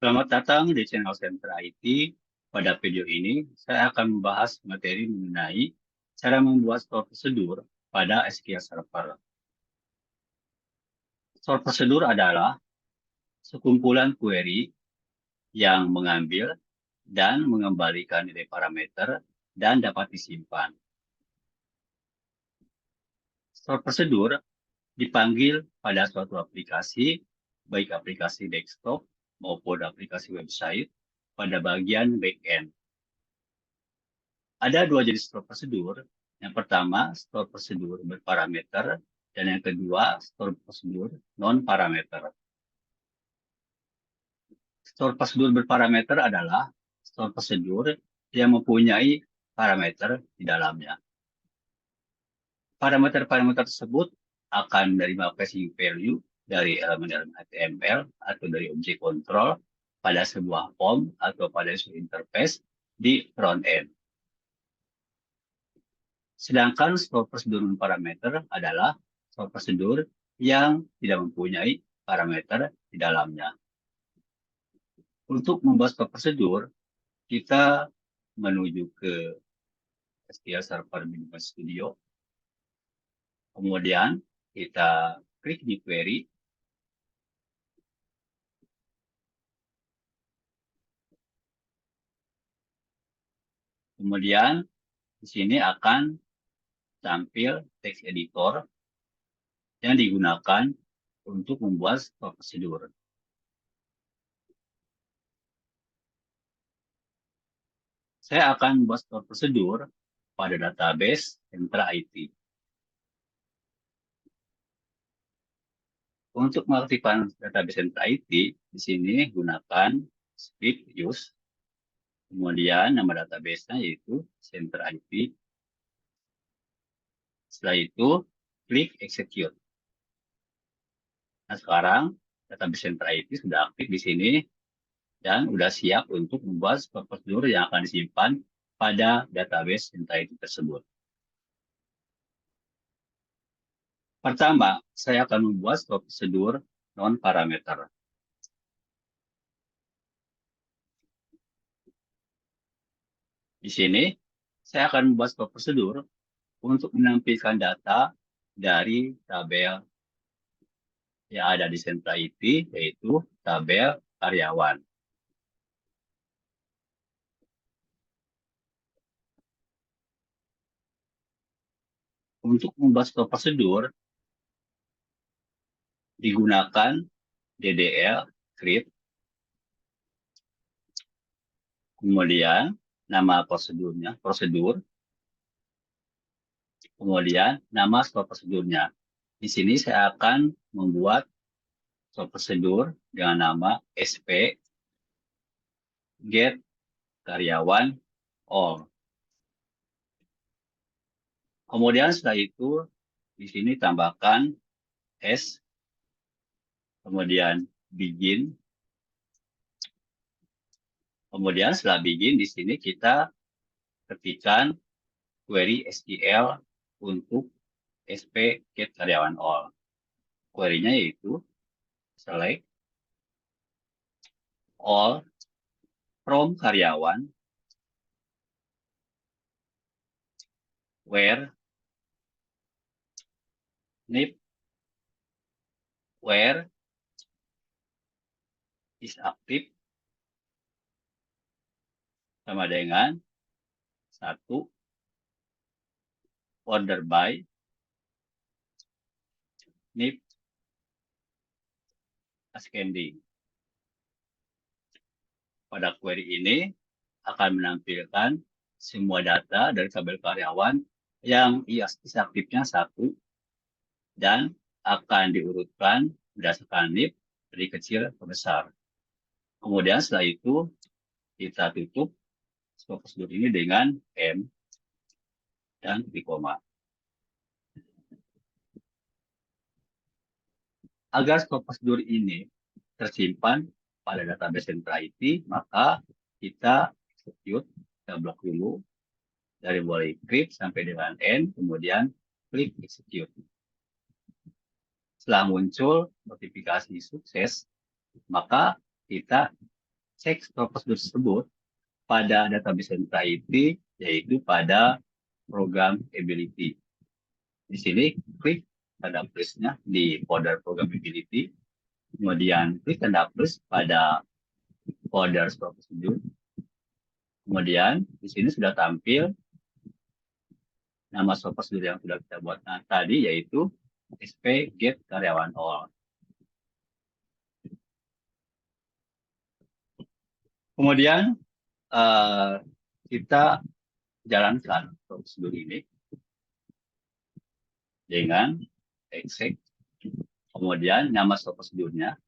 Selamat datang di channel Center IT. Pada video ini, saya akan membahas materi mengenai cara membuat store prosedur pada SQL Server. Store prosedur adalah sekumpulan query yang mengambil dan mengembalikan nilai parameter dan dapat disimpan. Store prosedur dipanggil pada suatu aplikasi, baik aplikasi desktop maupun aplikasi website, pada bagian backend. Ada dua jenis store prosedur. Yang pertama, store prosedur berparameter, dan yang kedua, store prosedur non-parameter. Store prosedur berparameter adalah store prosedur yang mempunyai parameter di dalamnya. Parameter-parameter tersebut akan menerima passing value dari elemen-elemen HTML atau dari objek kontrol pada sebuah form atau pada sebuah interface di front end. Sedangkan store prosedur non-parameter adalah store prosedur yang tidak mempunyai parameter di dalamnya. Untuk membuat store prosedur, kita menuju ke SQL Server Visual Studio. Kemudian kita klik di query. Kemudian di sini akan tampil text editor yang digunakan untuk membuat store prosedur. Saya akan membuat store prosedur pada database Center IT. Untuk mengaktifkan database Center IT, di sini gunakan script use. Kemudian nama database-nya yaitu Center IT. Setelah itu, klik execute. Nah, sekarang database Center IT sudah aktif di sini dan sudah siap untuk membuat prosedur yang akan disimpan pada database Center IT tersebut. Pertama, saya akan membuat prosedur non-parameter. Di sini, saya akan membuat sebuah prosedur untuk menampilkan data dari tabel yang ada di Center IT, yaitu tabel karyawan. Untuk membuat sebuah prosedur, digunakan DDL script, kemudian nama prosedur, kemudian nama sebuah prosedurnya. Di sini saya akan membuat sebuah prosedur dengan nama SP get karyawan all. Kemudian setelah itu di sini tambahkan S, kemudian begin. Kemudian setelah begin di sini kita ketikkan query SQL untuk SP get karyawan all. Query-nya yaitu select all from karyawan where NIP where is active sama dengan 1 order by NIP ascending. Pada query ini akan menampilkan semua data dari tabel karyawan yang is aktifnya 1 dan akan diurutkan berdasarkan NIP dari kecil ke besar. Kemudian setelah itu kita tutup sebuah prosedur ini dengan M dan titik koma. Agar sebuah prosedur ini tersimpan pada database Center IT, maka kita execute, kita blok dulu dari mulai klik sampai dengan N, kemudian klik execute. Setelah muncul notifikasi sukses, maka kita cek prosedur tersebut pada database Entra IT, yaitu pada program ability. Di sini klik tanda plusnya di folder program ability, kemudian klik tanda plus pada folder prosedur. Kemudian di sini sudah tampil nama prosedur yang sudah kita buat tadi, yaitu SP get karyawan all. Kemudian kita jalankan prosedur ini dengan exec. Kemudian nama prosedurnya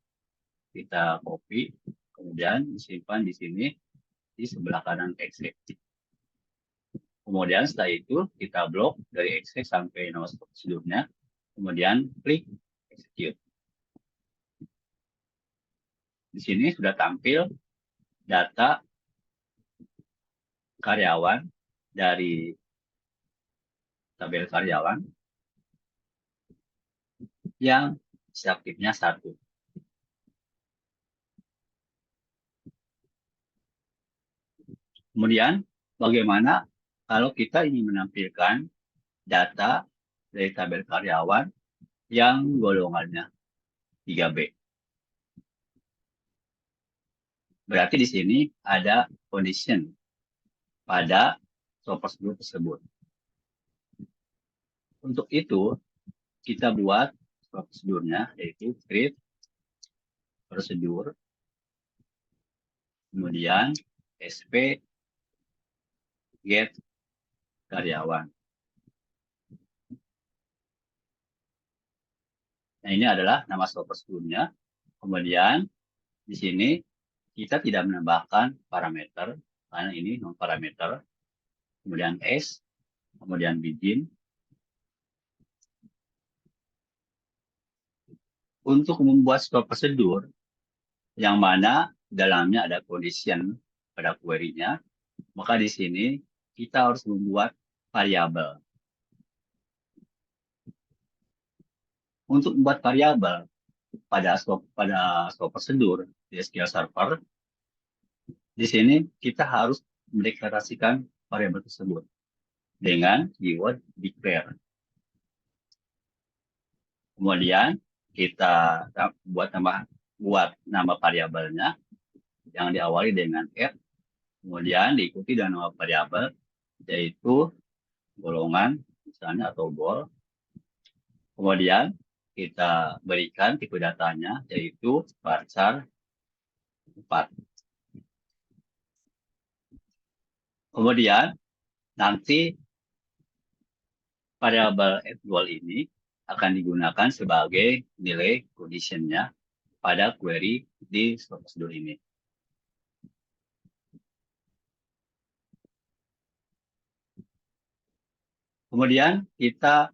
kita copy, kemudian disimpan di sini di sebelah kanan exec. Kemudian setelah itu kita blok dari exec sampai nama prosedurnya, kemudian klik execute. Di sini sudah tampil data karyawan dari tabel karyawan yang aktifnya 1. Kemudian bagaimana kalau kita ingin menampilkan data dari tabel karyawan yang golongannya 3B? Berarti di sini ada condition pada prosedur tersebut. Untuk itu, kita buat prosedurnya, yaitu create prosedur, kemudian SP get karyawan. Nah, ini adalah nama prosedurnya. Kemudian di sini kita tidak menambahkan parameter, karena ini non parameter. Kemudian S, kemudian begin. Untuk membuat sebuah prosedur yang mana dalamnya ada condition pada query-nya, maka di sini kita harus membuat variabel. Untuk membuat variabel pada sebuah prosedur di SQL Server, di sini kita harus mendeklarasikan variabel tersebut dengan keyword declare. Kemudian kita buat nama variabelnya yang diawali dengan add, kemudian diikuti dengan nama variabel yaitu golongan misalnya atau bol. Kemudian kita berikan tipe datanya yaitu varchar 4. Kemudian nanti variabel goal ini akan digunakan sebagai nilai condition-nya pada query di prosedur ini. Kemudian kita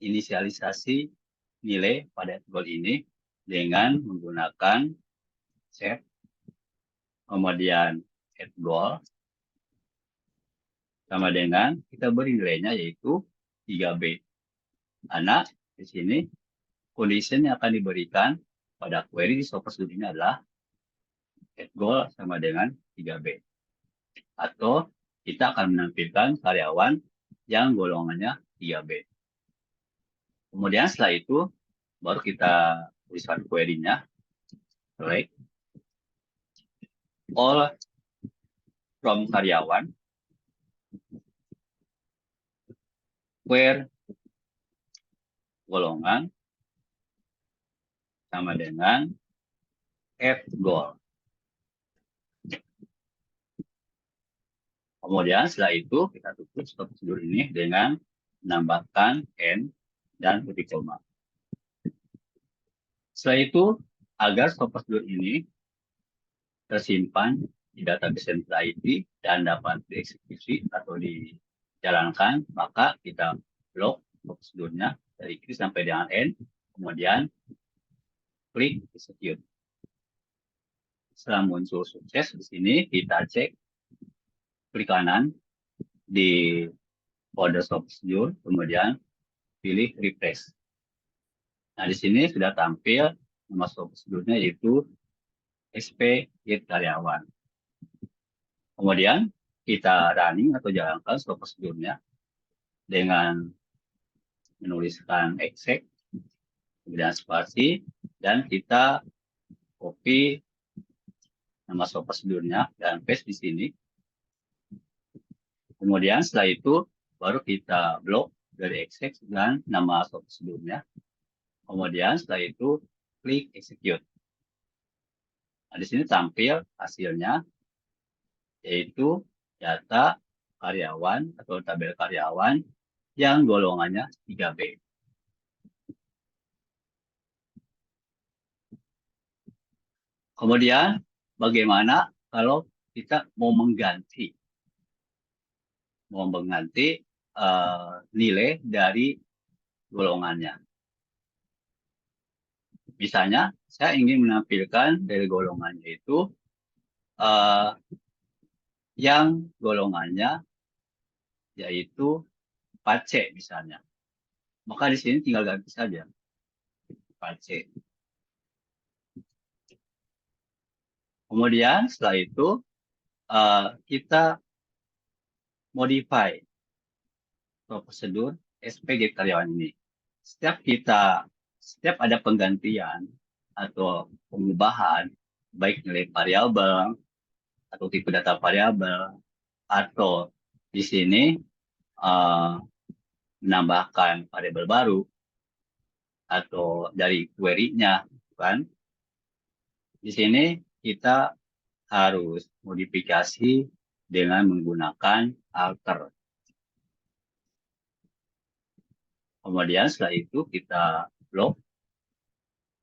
inisialisasi nilai pada goal ini dengan menggunakan set, kemudian add goal, sama dengan kita beri nilainya yaitu 3B. Karena di sini condition yang akan diberikan pada query di prosedur ini adalah add goal sama dengan 3B. Atau kita akan menampilkan karyawan yang golongannya 3B. Kemudian setelah itu baru kita tuliskan query-nya. Select all from karyawan where golongan sama dengan F goal. Kemudian setelah itu kita tutup prosedur ini dengan menambahkan N dan titik koma. Setelah itu, agar prosedur ini tersimpan di database Entra IT dan dapat dieksekusi atau dijalankan, maka kita blok prosedurnya dari klik sampai dengan N, kemudian klik execute. Setelah muncul sukses di sini, kita cek klik kanan di folder prosedur, kemudian pilih refresh. Nah, di sini sudah tampil nama prosedurnya yaitu SP get karyawan. Kemudian kita running atau jalankan seluruh prosedurnya dengan menuliskan exec, kemudian spasi, dan kita copy nama seluruh prosedurnya dan paste di sini. Kemudian setelah itu baru kita blok dari exec dan nama seluruh prosedurnya. Kemudian setelah itu klik execute. Nah, di sini tampil hasilnya, yaitu data karyawan atau tabel karyawan yang golongannya 3B. Kemudian bagaimana kalau kita mau mengganti nilai dari golongannya. Misalnya saya ingin menampilkan dari golongannya itu yang golongannya yaitu 4C misalnya. Maka di sini tinggal ganti saja 4C. Kemudian setelah itu kita modify prosedur SPG karyawan ini. Setiap ada penggantian atau pengubahan, baik nilai variabel atau tipe data variabel, atau di sini menambahkan variabel baru atau dari query-nya, kan? Di sini kita harus modifikasi dengan menggunakan alter. Kemudian setelah itu kita blok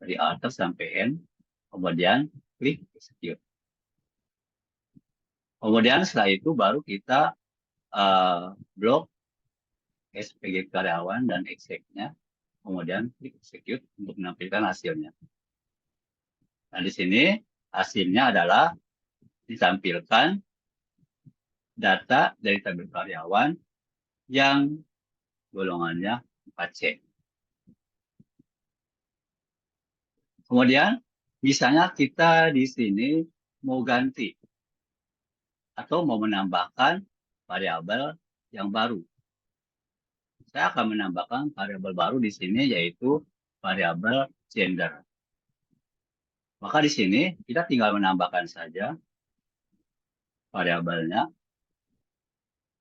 dari alter sampai end, kemudian klik execute. Kemudian setelah itu baru kita blok SPG karyawan dan exec-nya, kemudian klik execute untuk menampilkan hasilnya. Nah, di sini hasilnya adalah ditampilkan data dari tabel karyawan yang golongannya 4C. Kemudian, misalnya kita di sini mau ganti atau mau menambahkan variabel yang baru. Saya akan menambahkan variabel baru di sini, yaitu variabel gender. Maka di sini kita tinggal menambahkan saja variabelnya,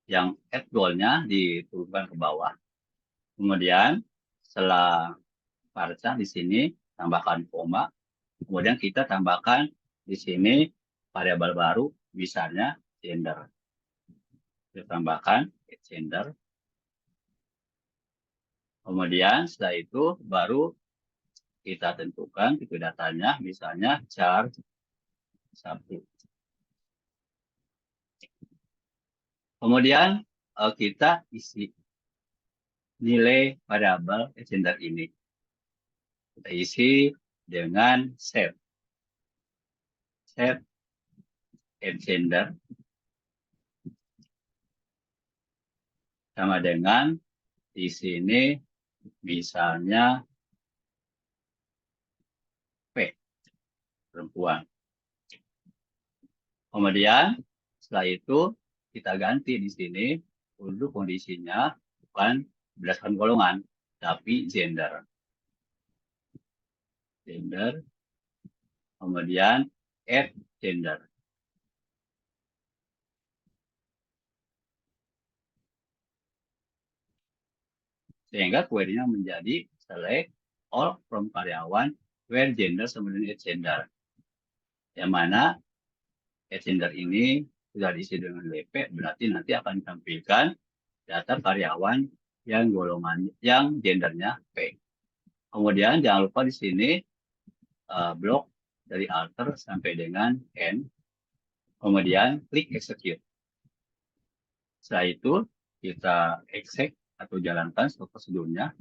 yang add goal-nya diturunkan ke bawah. Kemudian setelah varchar di sini tambahkan koma, kemudian kita tambahkan di sini variabel baru, misalnya gender. Kita tambahkan gender. Kemudian setelah itu baru kita tentukan tipe datanya, misalnya char 1. Kemudian kita isi nilai variabel gender ini. Kita isi dengan set gender sama dengan di sini misalnya P, perempuan. Kemudian setelah itu kita ganti di sini untuk kondisinya bukan berdasarkan golongan, tapi gender. Kemudian add gender. Sehingga query-nya menjadi select all from karyawan where gender sama dengan gender. Yang mana gender ini sudah diisi dengan WP, berarti nanti akan ditampilkan data karyawan yang gendernya P. Kemudian jangan lupa di sini blok dari alter sampai dengan end. Kemudian klik execute. Setelah itu kita exec atau jalankan prosedurnya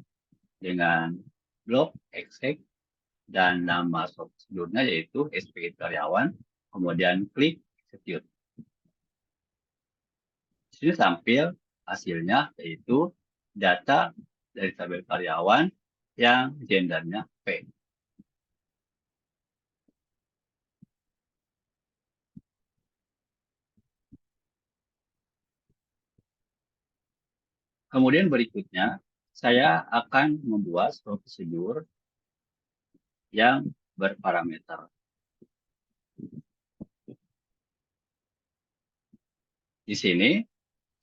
dengan blok exec dan nama prosedurnya yaitu SPG karyawan, kemudian klik execute. Di sini tampil hasilnya yaitu data dari tabel karyawan yang gendernya P. Kemudian berikutnya, saya akan membuat sebuah prosedur yang berparameter. Di sini,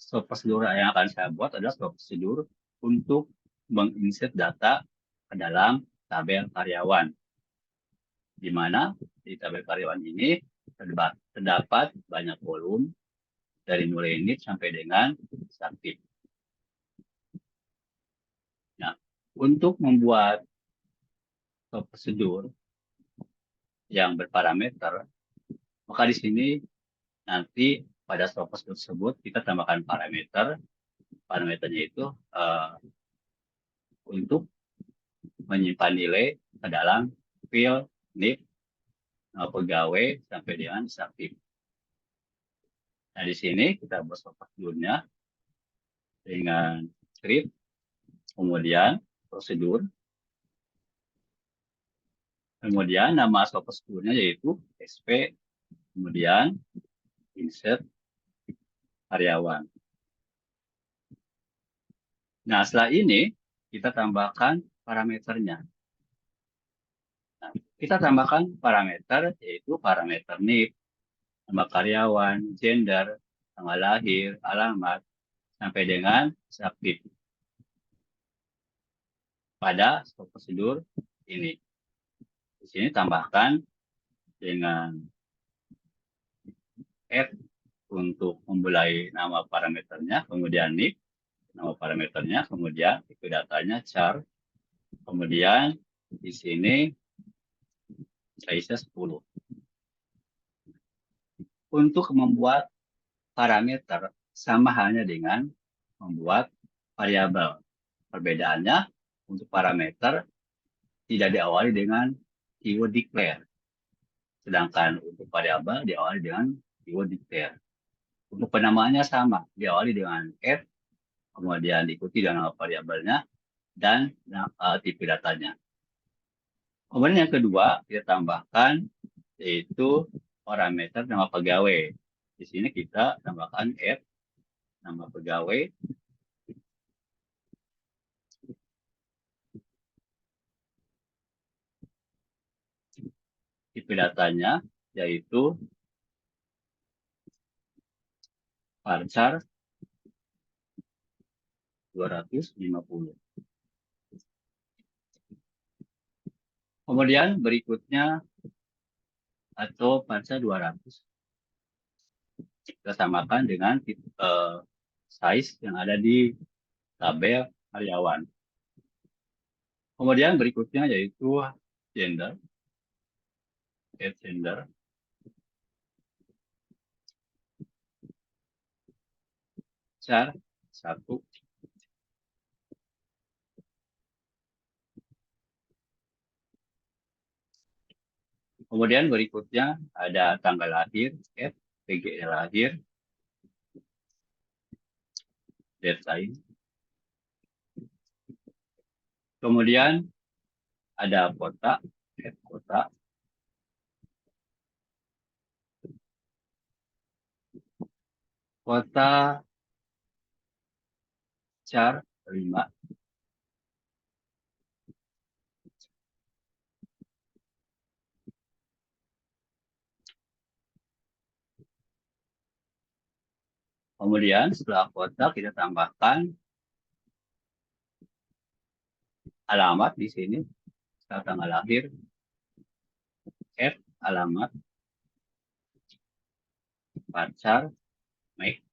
sebuah prosedur yang akan saya buat adalah sebuah prosedur untuk menginsert data ke dalam tabel karyawan, di mana di tabel karyawan ini terdapat banyak kolom dari mulai unit sampai dengan aktif. Nah, untuk membuat prosedur yang berparameter, maka di sini nanti pada prosedur tersebut kita tambahkan parameter. Parameternya itu untuk menyimpan nilai ke dalam field NIP pegawai sampai dengan aktif. Nah, di sini kita buat prosedurnya dengan script, kemudian prosedur, kemudian nama prosedurnya yaitu SP, kemudian insert karyawan. Nah, setelah ini kita tambahkan parameternya. Nah, kita tambahkan parameter yaitu parameter NIP, nama karyawan, gender, tanggal lahir, alamat, sampai dengan aktif pada prosedur ini. Di sini tambahkan dengan F untuk memulai nama parameternya, kemudian NIP, nama parameternya, kemudian itu datanya char, kemudian di sini size 10. Untuk membuat parameter sama halnya dengan membuat variabel. Perbedaannya untuk parameter tidak diawali dengan keyword declare, sedangkan untuk variabel diawali dengan keyword declare. Untuk penamaannya sama, diawali dengan f, kemudian diikuti dengan nama variabelnya dan tipe datanya. Kemudian yang kedua kita tambahkan yaitu parameter nama pegawai. Di sini kita tambahkan f, nama pegawai, tipe datanya yaitu varchar 250. Kemudian berikutnya atau varchar 200 kita samakan dengan size yang ada di tabel karyawan. Kemudian berikutnya yaitu gender, gender, char 1. Kemudian berikutnya ada tanggal lahir, F, PG lahir, deadline. Kemudian ada kota, F kota. Kota char 5. Kemudian setelah kota kita tambahkan alamat di sini, setelah tanggal lahir, F alamat, varchar, make.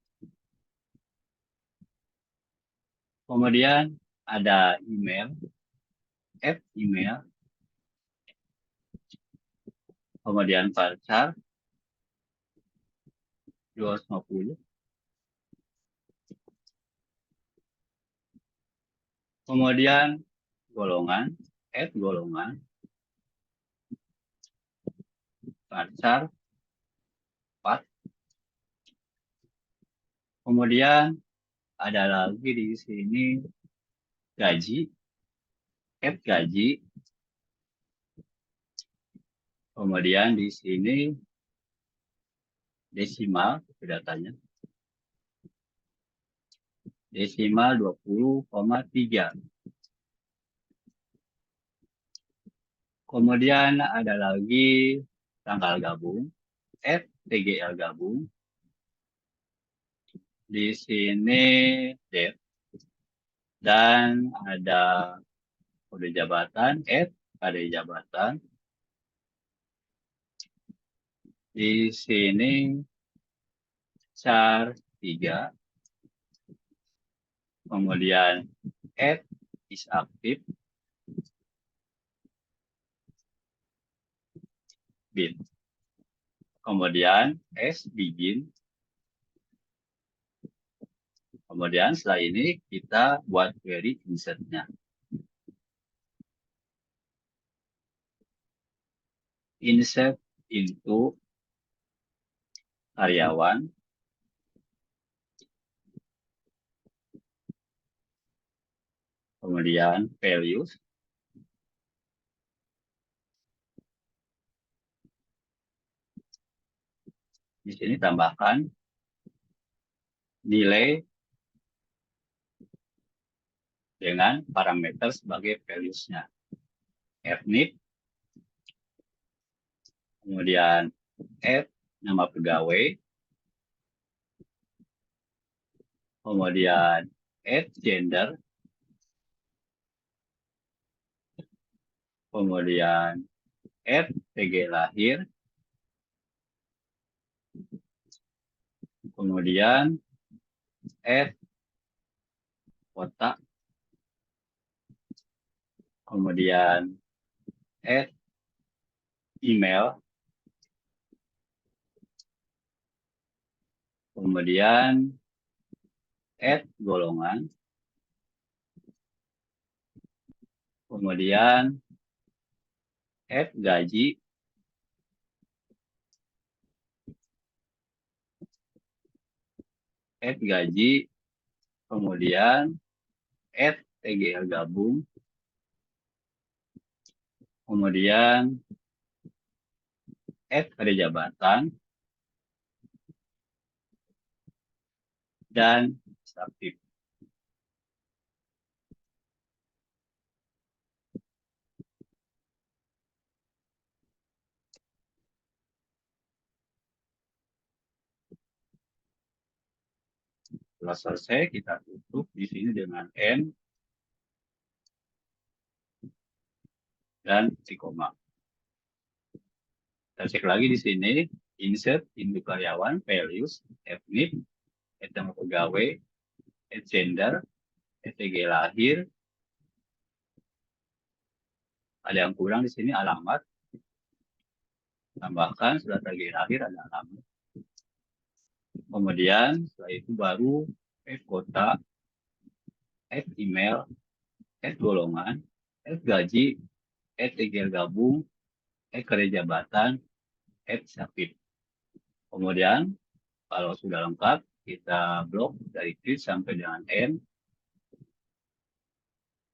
Kemudian ada email, F email, kemudian varchar 250. Kemudian golongan, F golongan, varchar 4. Kemudian ada lagi di sini gaji, F gaji. Kemudian di sini desimal datanya. desimal 20,3. Kemudian ada lagi tanggal gabung, TGL gabung. Di sini date. Dan ada kode jabatan, kode jabatan. Di sini char 3. Kemudian is aktif. Bin. Kemudian begin. Kemudian setelah ini kita buat query insert-nya. Insert into karyawan. Kemudian values. Di sini tambahkan nilai dengan parameter sebagai values-nya. Fnip. Kemudian nama pegawai. Kemudian gender. Kemudian tg lahir. Kemudian kota. Kemudian email. Kemudian golongan. Kemudian gaji. Gaji. Kemudian TGL gabung. Kemudian kode jabatan. Dan aktif. Setelah selesai, kita tutup di sini dengan N dan koma. Kita cek lagi di sini, insert into karyawan, values, fnip, nama pegawai, gender, tg lahir. Ada yang kurang di sini alamat. Tambahkan setelah tg lahir ada alamat. Kemudian setelah itu baru kota, email, golongan, gaji, TGL gabung, kode jabatan, aktif. Kemudian kalau sudah lengkap, kita blok dari tweet sampai dengan N.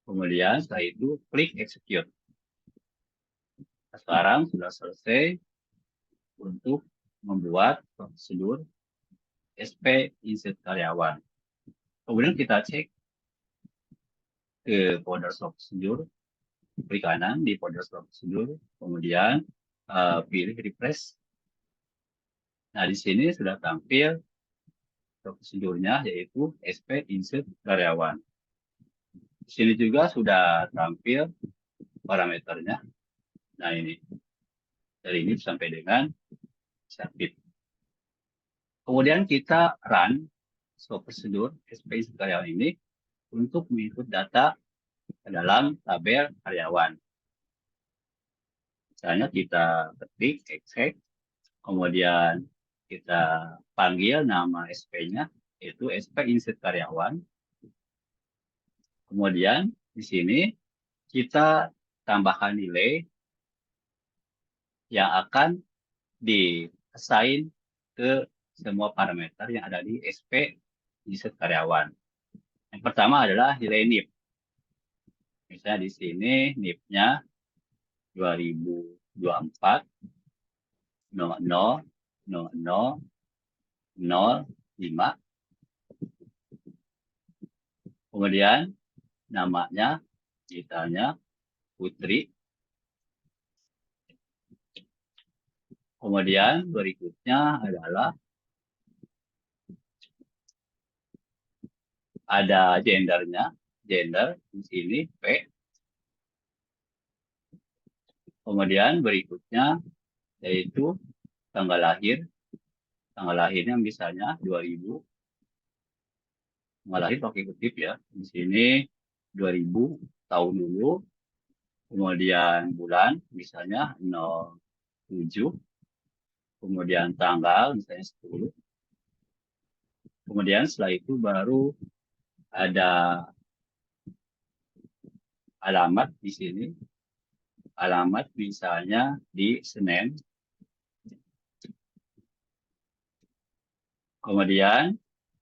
Kemudian setelah itu klik execute. Sekarang sudah selesai untuk membuat prosedur SP insert karyawan. Kemudian kita cek ke folder prosedur, klik kanan di folder prosedur, kemudian pilih refresh. Nah, di sini sudah tampil prosedurnya yaitu SP insert karyawan. Di sini juga sudah tampil parameternya. Nah, ini dari ini sampai dengan aktif. Kemudian kita run prosedur SP insert karyawan ini untuk menginput data ke dalam tabel karyawan. Misalnya kita ketik exec, kemudian kita panggil nama SP-nya, yaitu SP insert karyawan. Kemudian di sini kita tambahkan nilai yang akan di-assign ke semua parameter yang ada di SP insert karyawan. Yang pertama adalah nilai NIP. Misalnya di sini NIP-nya 2024 00 00 05. Kemudian namanya misalnya Putri. Kemudian berikutnya adalah ada gendernya, gender di sini P. Kemudian berikutnya yaitu tanggal lahir. Tanggal lahirnya misalnya 2000. Tanggal lahir pakai kutip ya. Di sini 2000 tahun dulu. Kemudian bulan misalnya 07. Kemudian tanggal misalnya 10. Kemudian setelah itu baru ada alamat di sini. Alamat misalnya di Senen. Kemudian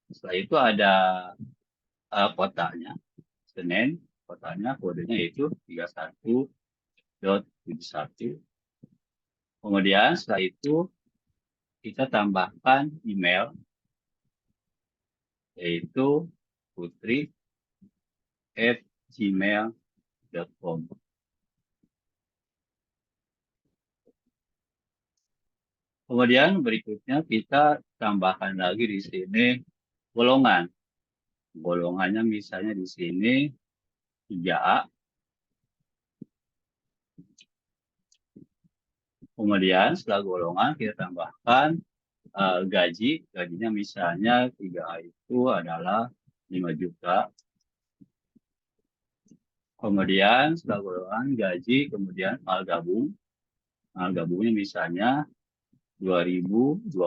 setelah itu ada kotanya. Senen, kotanya kodenya itu 31.71. Kemudian setelah itu kita tambahkan email yaitu putri@gmail.com. Kemudian berikutnya kita tambahkan lagi di sini golongan. Golongannya misalnya di sini 3A. Kemudian setelah golongan kita tambahkan gaji. Gajinya misalnya 3A itu adalah 5 juta. Kemudian setelah golongan gaji, kemudian hal gabung. Hal gabungnya misalnya 2021,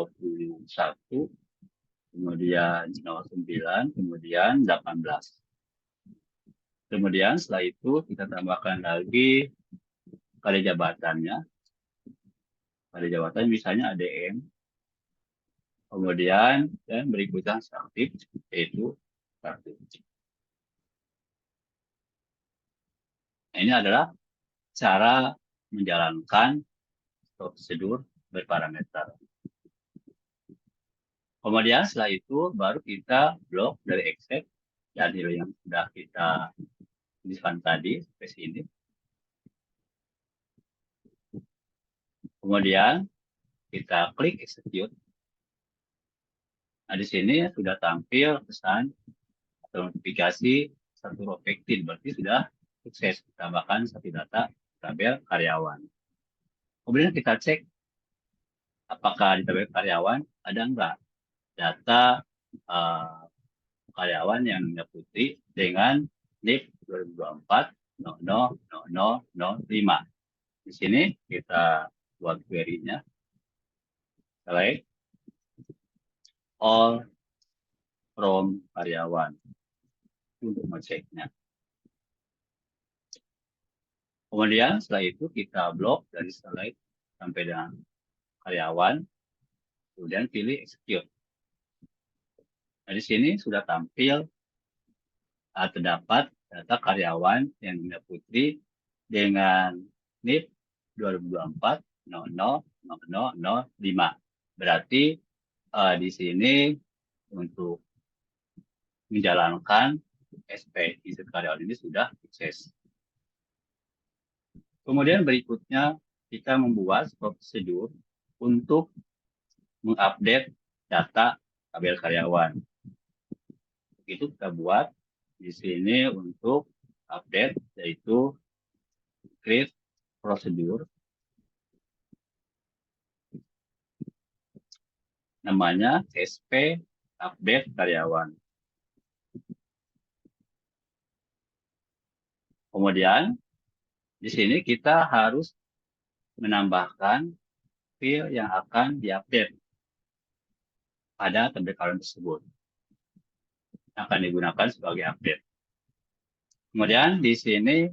kemudian 09, kemudian 18. Kemudian setelah itu kita tambahkan lagi kali jabatannya. Kali jabatan misalnya ADM. Kemudian dan berikutnya aktif yaitu aktif. Nah, ini adalah cara menjalankan prosedur berparameter. Kemudian setelah itu baru kita blok dari Excel dan nilai yang sudah kita tuliskan tadi sampai sini. Kemudian kita klik execute. Nah, di sini sudah tampil pesan atau notifikasi satu Ropektin, berarti sudah sukses tambahkan satu data tabel karyawan. Kemudian kita cek apakah di tabel karyawan ada enggak data karyawan yang Putri dengan NIP 2024 000005. Di sini kita buat query-nya. Select all from karyawan untuk mengeceknya. Kemudian setelah itu kita blok dari select sampai dengan karyawan, kemudian pilih execute. Nah, di sini sudah tampil terdapat data karyawan yang Putri dengan NIP 2024 000005. Berarti di sini untuk menjalankan SP insert karyawan ini sudah sukses. Kemudian berikutnya kita membuat prosedur untuk mengupdate data tabel karyawan. Itu kita buat di sini untuk update yaitu create prosedur. Namanya SP update karyawan. Kemudian di sini kita harus menambahkan field yang akan diupdate pada tabel karyawan tersebut. Akan digunakan sebagai update. Kemudian di sini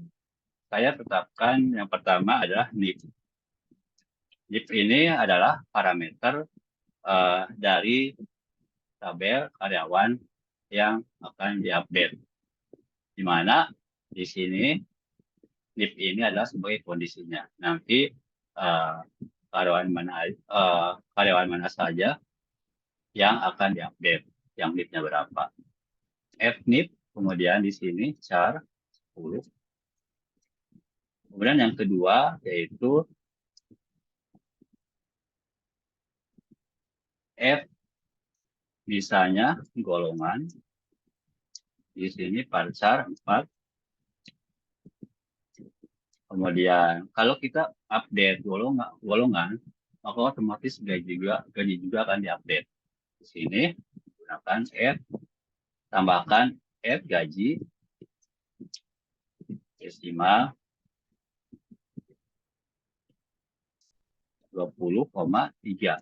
saya tetapkan yang pertama adalah NIP. NIP ini adalah parameter dari tabel karyawan yang akan diupdate. Di mana di sini NIP ini adalah sebagai kondisinya. Nanti karyawan mana saja yang akan diupdate, yang NIP-nya berapa. FNIP Kemudian di sini char 10. Kemudian yang kedua yaitu F, misalnya golongan. Di sini varchar 4. Kemudian kalau kita update golongan, maka otomatis gaji juga akan diupdate. Di sini gunakan F, tambahkan F gaji desimal 20,3.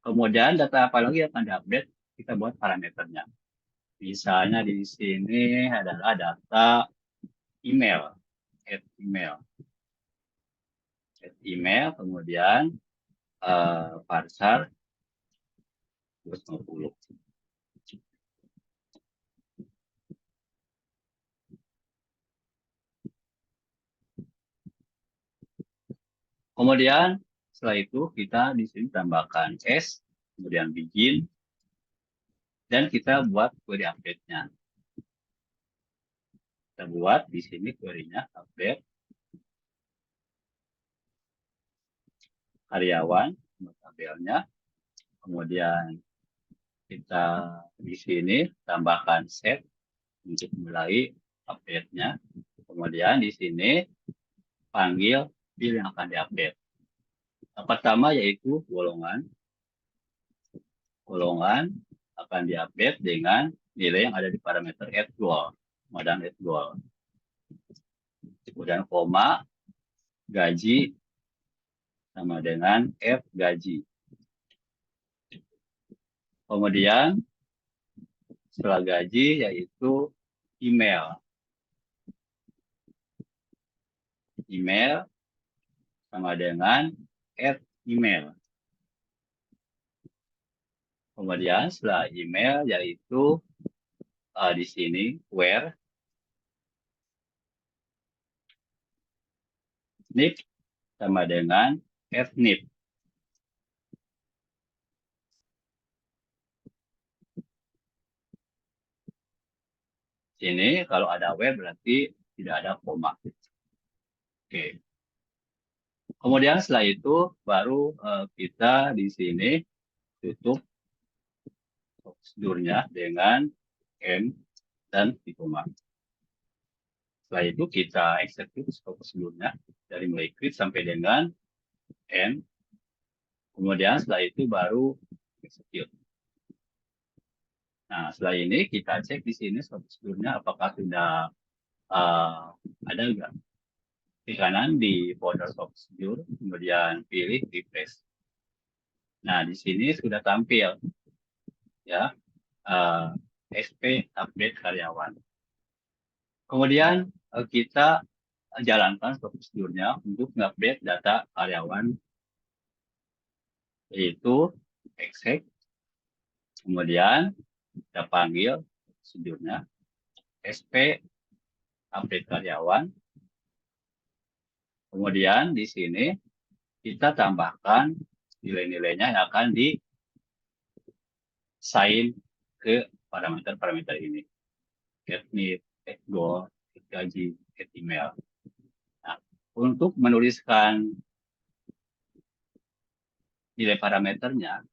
Kemudian data apa lagi akan diupdate? Kita buat parameternya. Misalnya di sini adalah data email, add email, kemudian varchar 250. Kemudian setelah itu kita di sini tambahkan S, kemudian begin, dan kita buat query update-nya. Kita buat di sini query-nya update karyawan, tabelnya. Kemudian kita di sini tambahkan set untuk mulai update-nya. Kemudian di sini panggil field yang akan diupdate. Yang pertama yaitu golongan. Golongan akan diupdate dengan nilai yang ada di parameter add goal. Kemudian add goal. Kemudian koma, gaji sama dengan F gaji. Kemudian setelah gaji yaitu email. Email sama dengan add email. Kemudian setelah email yaitu di sini where NIP sama dengan FNIP. Sini kalau ada where berarti tidak ada koma. Oke. Kemudian setelah itu baru kita di sini tutup prosedurnya dengan M dan di koma. Setelah itu kita execute prosedurnya dari mulai create sampai dengan N. Kemudian setelah itu baru execute. Nah, setelah ini kita cek di sini prosedurnya apakah sudah ada enggak. Di kanan di folder prosedur, kemudian pilih refresh. Nah, di sini sudah tampil ya SP update karyawan. Kemudian kita jalankan prosedurnya untuk mengupdate data karyawan, yaitu exec. Kemudian kita panggil prosedurnya SP update karyawan. Kemudian di sini kita tambahkan nilai-nilainya yang akan di-sign ke parameter-parameter ini. Get NIP, get goal, get gaji, get email. Nah, untuk menuliskan nilai parameternya,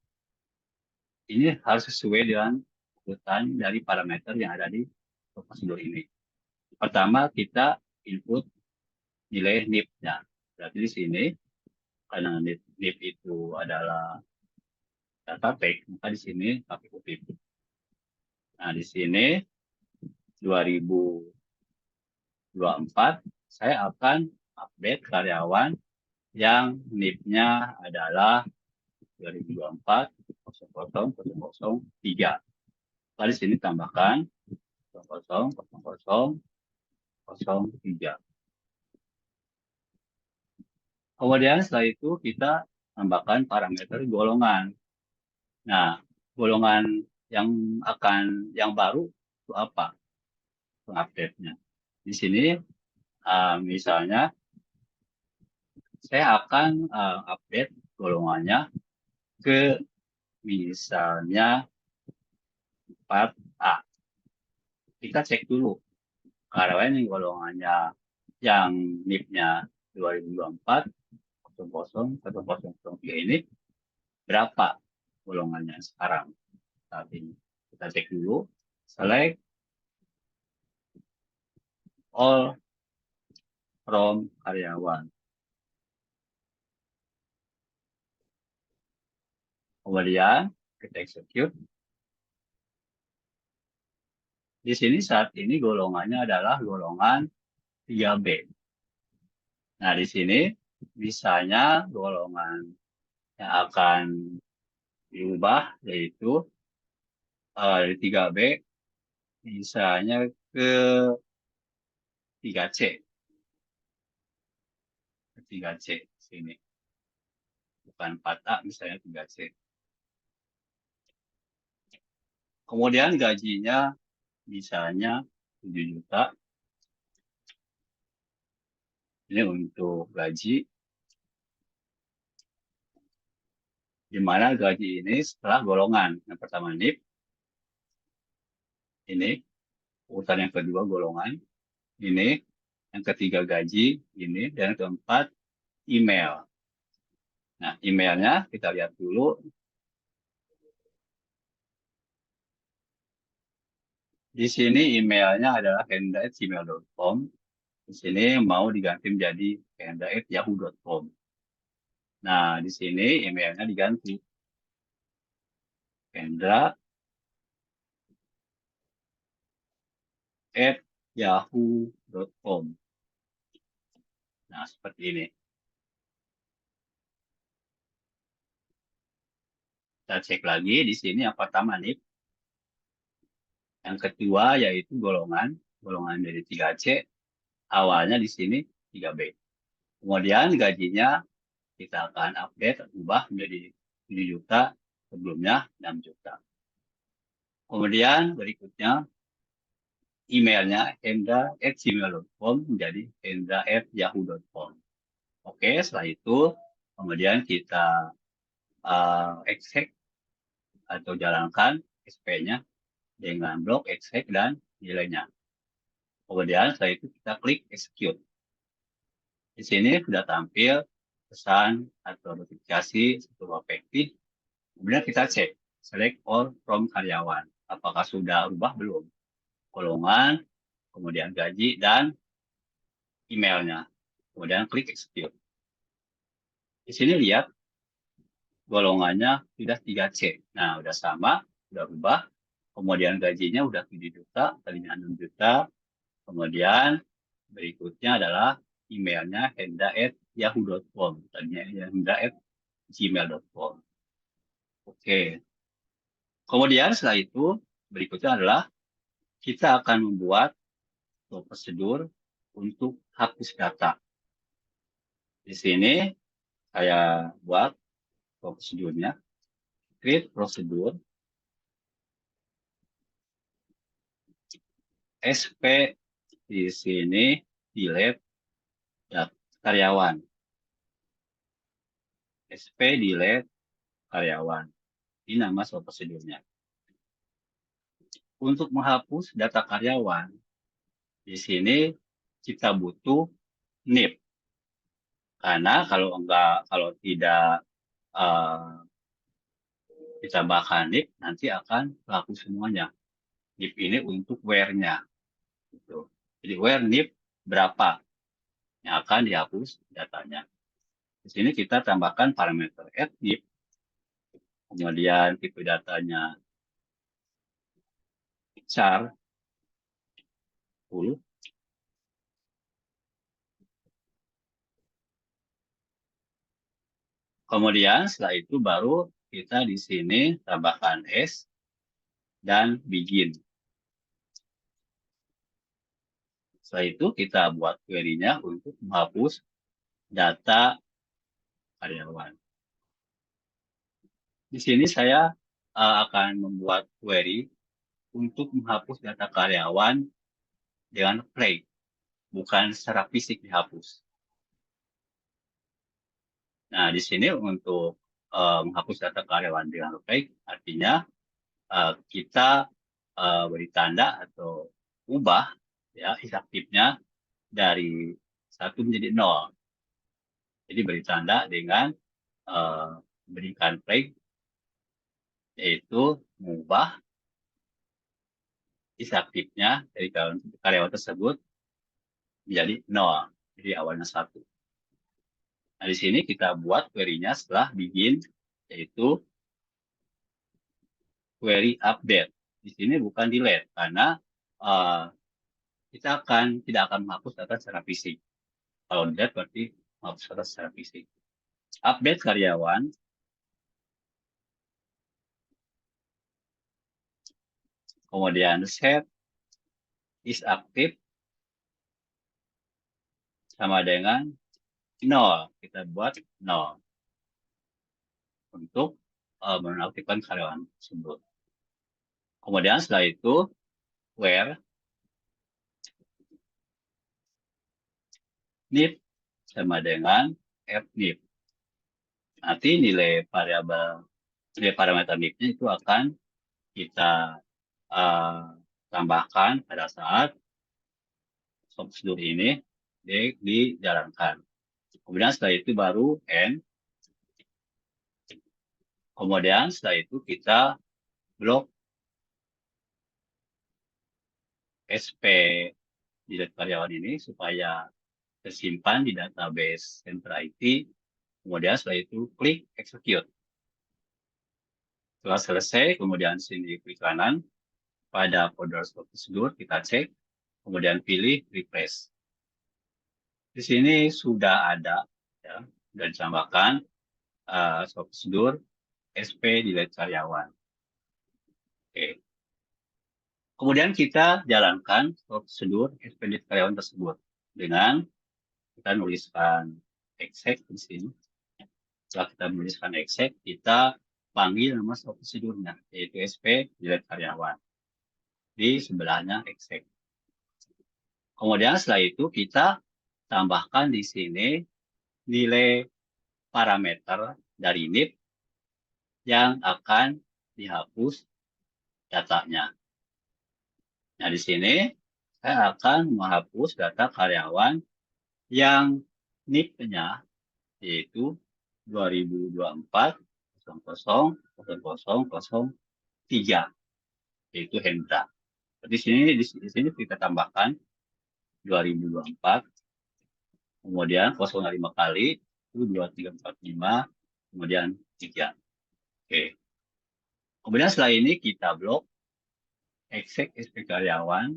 ini harus sesuai dengan urutan dari parameter yang ada di prosedur ini. Pertama, kita input nilai NIP-nya. Berarti di sini, karena NIP itu adalah data tag, maka di sini pakai kutip. Nah, di sini 2024, saya akan update karyawan yang NIP-nya adalah 2024 0003. Lalu di sini tambahkan 0003. Kemudian setelah itu kita tambahkan parameter golongan. Nah, golongan yang baru itu apa? Update-nya. Di sini misalnya saya akan update golongannya ke misalnya 4A. kita cek dulu karyawan yang golongannya yang NIP-nya 2024 103 ini berapa golongannya sekarang saat ini. Kita cek dulu, select all from karyawan. Kemudian kita execute. Di sini saat ini golongannya adalah golongan 3B. Nah, di sini misalnya golongan yang akan diubah yaitu dari 3B misalnya ke 3C. 3C sini. Bukan 4A, misalnya 3C. Kemudian gajinya misalnya 7 juta. Ini untuk gaji. Di mana gaji ini setelah golongan. Yang pertama NIP. Ini. Urutan yang kedua golongan. Ini. Yang ketiga gaji. Ini. Dan yang keempat email. Nah, emailnya kita lihat dulu. Di sini emailnya adalah hendra@gmail.com. Di sini mau diganti menjadi hendra@yahoo.com. Nah, di sini emailnya diganti. hendra@yahoo.com. Nah, seperti ini. Kita cek lagi di sini yang pertama NIP. Yang kedua yaitu golongan dari 3C. Awalnya di sini 3B. Kemudian gajinya kita akan update, ubah menjadi 7 juta, sebelumnya 6 juta. Kemudian berikutnya emailnya hendra@gmail.com menjadi hendra@yahoo.com. Oke, setelah itu kemudian kita exec atau jalankan SP-nya dengan blok exec dan nilainya. Kemudian setelah itu kita klik execute. Di sini sudah tampil pesan atau notifikasi sebuah efektif. Kemudian kita cek select all from karyawan. Apakah sudah berubah belum? Golongan, kemudian gaji, dan emailnya. Kemudian klik execute. Di sini lihat golongannya sudah 3C. Nah, udah sama, udah berubah. Kemudian gajinya udah 7 juta, tadinya 6 juta. Kemudian berikutnya adalah emailnya hendra@yahoo.com. Tadinya hendra@gmail.com. Oke. Kemudian setelah itu, berikutnya adalah kita akan membuat prosedur untuk hapus data. Di sini saya buat prosedurnya. Create prosedur SP di sini delete karyawan. SP delete karyawan. Ini nama prosedurnya. Untuk menghapus data karyawan, di sini kita butuh NIP. Karena kalau tidak ditambahkan NIP, nanti akan terhapus semuanya. NIP ini untuk where-nya. Gitu. Jadi where NIP berapa yang akan dihapus datanya. Di sini kita tambahkan parameter add NIP. Kemudian tipe datanya char 10. Kemudian setelah itu baru kita di sini tambahkan S dan begin. Setelah itu kita buat query-nya untuk menghapus data karyawan. Di sini saya akan membuat query untuk menghapus data karyawan dengan play, bukan secara fisik dihapus. Nah, di sini untuk menghapus data karyawan dengan play, artinya kita beri tanda atau ubah ya is aktifnya dari 1 menjadi 0. Jadi beri tanda dengan berikan flag, yaitu mengubah is aktifnya dari karyawan tersebut menjadi 0. Jadi awalnya 1. Nah, di sini kita buat query-nya setelah begin, yaitu query update. Di sini bukan delete, karena kita tidak akan menghapus data secara fisik. Kalau delete berarti menghapus data secara fisik. Update karyawan, kemudian set is aktif sama dengan 0. Kita buat 0 untuk menonaktifkan karyawan tersebut. Kemudian setelah itu, where need sama dengan fnip. Nanti nilai parameter nip-nya itu akan kita tambahkan pada saat prosedur ini dijalankan. Kemudian setelah itu baru end. Kemudian setelah itu kita blok SP delete karyawan ini supaya tersimpan di database Center IT. Kemudian setelah itu klik execute. Setelah selesai, kemudian sini klik kanan pada folder prosedur kita cek, kemudian pilih refresh. Di sini sudah ada ya, dan ditambahkan prosedur SP delete karyawan. Oke. Kemudian kita jalankan prosedur SP delete karyawan tersebut dengan kita nuliskan exec di sini. Setelah kita menuliskan exec, kita panggil nama prosedurnya, yaitu SP delete karyawan. Di sebelahnya exec. Kemudian setelah itu kita tambahkan di sini nilai parameter dari NIP yang akan dihapus datanya. Nah, di sini saya akan menghapus data karyawan yang NIP-nya yaitu 2024 000003, yaitu Hendra. Di sini kita tambahkan 2024, kemudian 05 kali itu 2345, kemudian 3. Oke. Kemudian setelah ini kita blok exec SP karyawan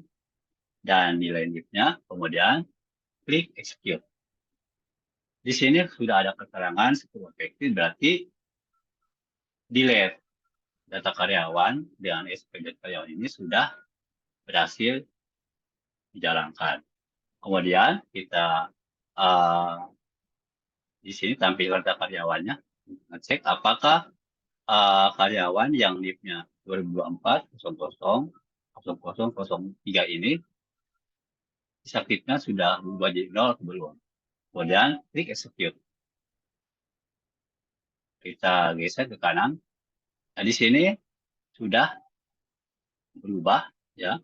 dan nilai NIP-nya, kemudian klik execute. Di sini sudah ada keterangan setelah efektif, berarti delete data karyawan dengan SP data karyawan ini sudah berhasil dijalankan. Kemudian kita di sini tampilkan data karyawannya, ngecek apakah karyawan yang NIP-nya 2024 000003 ini aktifnya sudah berubah jadi 0 atau belum. Kemudian klik execute. Kita geser ke kanan. Nah, di sini sudah berubah ya.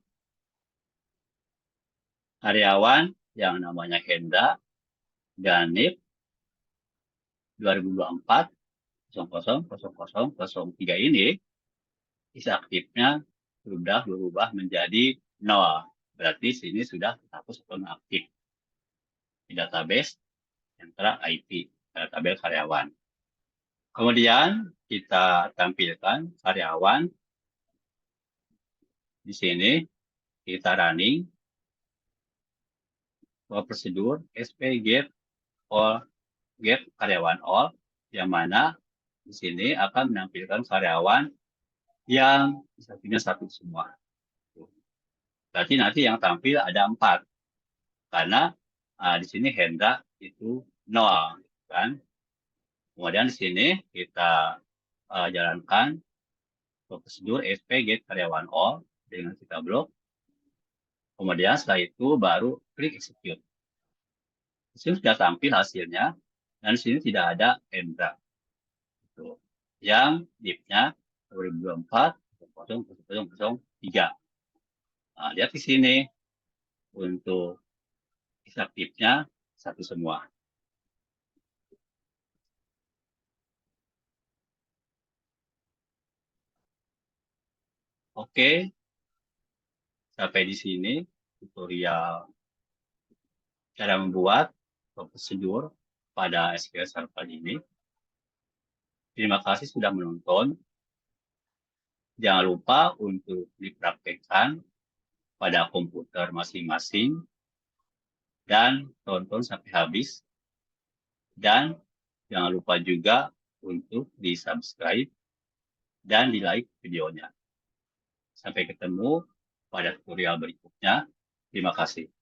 Karyawan yang namanya Hendra dan NIP 2024 000003 ini bisa aktifnya sudah berubah menjadi 0. Berarti sini sudah terhapus atau aktif di database Sentra IT, database karyawan. Kemudian kita tampilkan karyawan di sini, kita running prosedur SP get karyawan all, yang mana di sini akan menampilkan karyawan yang aktifnya 1 semua. Berarti nanti yang tampil ada 4. Karena di sini Hendra itu 0. Kan? Kemudian di sini kita jalankan prosedur SP get karyawan all dengan kita blok. Kemudian setelah itu baru klik execute. Di sini sudah tampil hasilnya dan di sini tidak ada Hendra. Yang NIP-nya 2024 0003. Nah, lihat di sini untuk aktifnya satu semua. Oke, sampai di sini tutorial cara membuat prosedur pada SQL Server ini. Terima kasih sudah menonton. Jangan lupa untuk dipraktekkan pada komputer masing-masing dan tonton sampai habis. Dan jangan lupa juga untuk di-subscribe dan di-like videonya. Sampai ketemu pada tutorial berikutnya. Terima kasih.